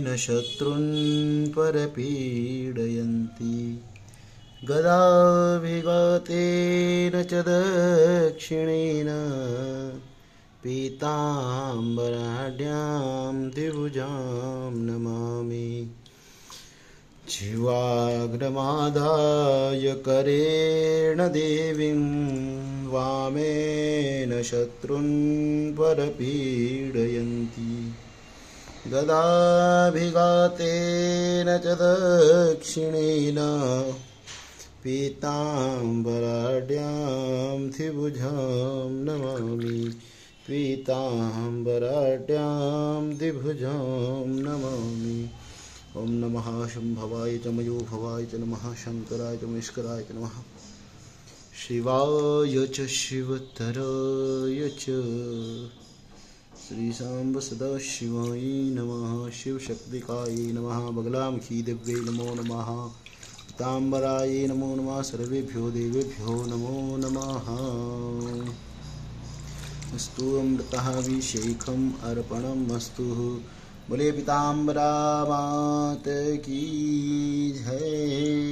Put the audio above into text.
न शत्रून् परपीडयन्ति गदाभिघातेन च दक्षिणेन पीताम्बराढ्यां द्विभुजां नमामि जीवाग्रमादाय करेण देवीं वामेन शत्रून् परपीडयन्ति गदाभिघातेन च दक्षिणेन पीताम्बराढ्यां द्विभुजां नमामि पीताम्बराढ्यां द्विभुजां नमामि। ओम नमः शंभवाय च मयोभवाय च नमः शंकराय च महेश्वराय च नमः शिवाय च शिवतराय च श्री सांब सदाशिवाय नमः शिवशक्तिकाय नमः बगलामुखी दिव्ये नमो नमः पीताम्बराय नमो नमः सर्वेभ्यो देवेभ्यो नमो नमः। अस्तु अमृतः अभिषेकम् अर्पणम् अस्तु। बोले पीताम्बरा मात की जय।